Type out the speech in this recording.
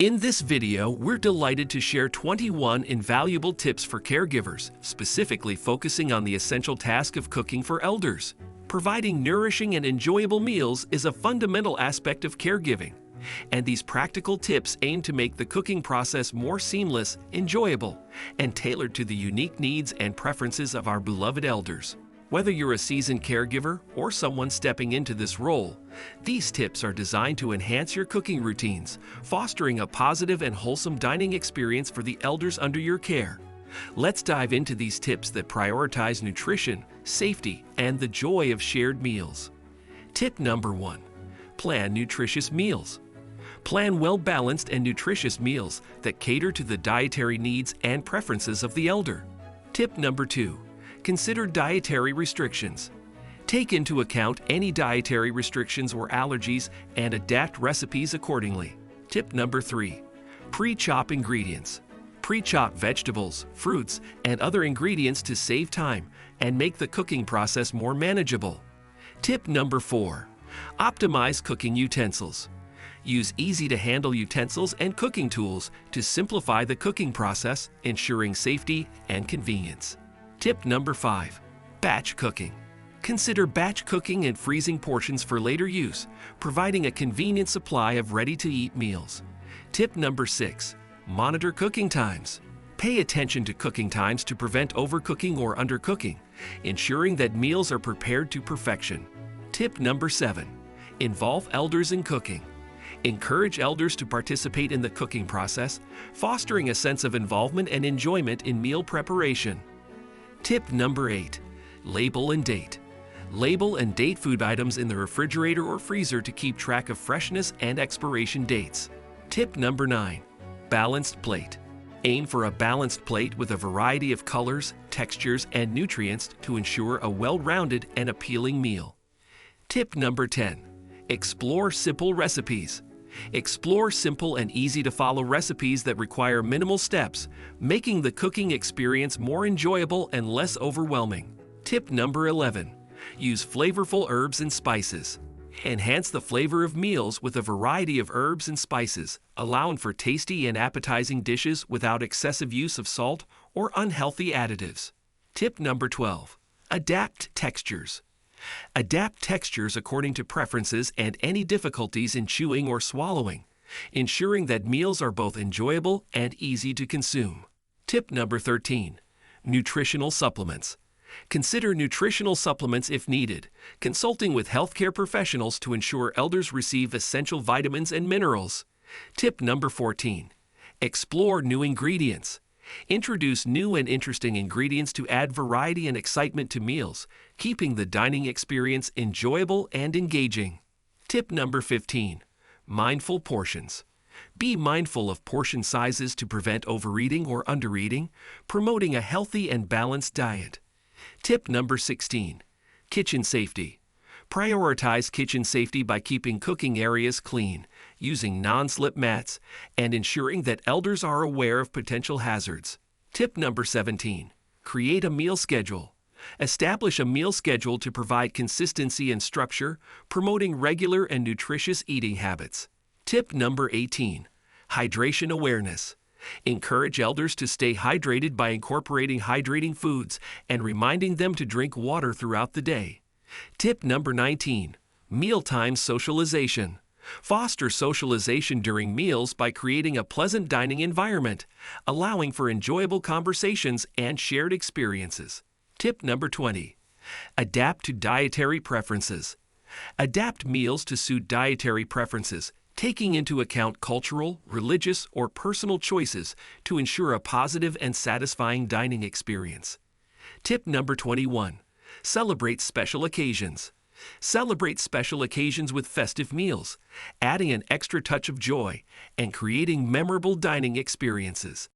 In this video, we're delighted to share 21 invaluable tips for caregivers, specifically focusing on the essential task of cooking for elders. Providing nourishing and enjoyable meals is a fundamental aspect of caregiving, and these practical tips aim to make the cooking process more seamless, enjoyable, and tailored to the unique needs and preferences of our beloved elders. Whether you're a seasoned caregiver or someone stepping into this role, these tips are designed to enhance your cooking routines, fostering a positive and wholesome dining experience for the elders under your care. Let's dive into these tips that prioritize nutrition, safety, and the joy of shared meals. Tip number 1. Plan nutritious meals. Plan well-balanced and nutritious meals that cater to the dietary needs and preferences of the elder. Tip number 2. Consider dietary restrictions. Take into account any dietary restrictions or allergies and adapt recipes accordingly. Tip number 3. Pre-chop ingredients. Pre-chop vegetables, fruits, and other ingredients to save time and make the cooking process more manageable. Tip number 4. Optimize cooking utensils. Use easy-to-handle utensils and cooking tools to simplify the cooking process, ensuring safety and convenience. Tip number 5. Batch cooking. Consider batch cooking and freezing portions for later use, providing a convenient supply of ready-to-eat meals. Tip number 6. Monitor cooking times. Pay attention to cooking times to prevent overcooking or undercooking, ensuring that meals are prepared to perfection. Tip number 7. Involve elders in cooking. Encourage elders to participate in the cooking process, fostering a sense of involvement and enjoyment in meal preparation. Tip number 8. Label and date. Label and date food items in the refrigerator or freezer to keep track of freshness and expiration dates. Tip number 9. Balanced plate. Aim for a balanced plate with a variety of colors, textures, and nutrients to ensure a well-rounded and appealing meal. Tip number 10. Explore simple recipes. Explore simple and easy-to-follow recipes that require minimal steps, making the cooking experience more enjoyable and less overwhelming. Tip number 11. Use flavorful herbs and spices. Enhance the flavor of meals with a variety of herbs and spices, allowing for tasty and appetizing dishes without excessive use of salt or unhealthy additives. Tip number 12. Adapt textures. Adapt textures according to preferences and any difficulties in chewing or swallowing, ensuring that meals are both enjoyable and easy to consume. Tip number 13. Nutritional supplements. Consider nutritional supplements if needed, consulting with healthcare professionals to ensure elders receive essential vitamins and minerals. Tip number 14. Explore new ingredients. Introduce new and interesting ingredients to add variety and excitement to meals, keeping the dining experience enjoyable and engaging. Tip number 15. Mindful portions. Be mindful of portion sizes to prevent overeating or undereating, promoting a healthy and balanced diet. Tip number 16. Kitchen safety. Prioritize kitchen safety by keeping cooking areas clean, using non-slip mats, and ensuring that elders are aware of potential hazards. Tip number 17. Create a meal schedule. Establish a meal schedule to provide consistency and structure, promoting regular and nutritious eating habits. Tip number 18. Hydration awareness. Encourage elders to stay hydrated by incorporating hydrating foods and reminding them to drink water throughout the day. Tip number 19. Mealtime socialization. Foster socialization during meals by creating a pleasant dining environment, allowing for enjoyable conversations and shared experiences. Tip number 20. Adapt to dietary preferences. Adapt meals to suit dietary preferences, taking into account cultural, religious, or personal choices to ensure a positive and satisfying dining experience. Tip number 21. Celebrate special occasions. Celebrate special occasions with festive meals, adding an extra touch of joy and creating memorable dining experiences.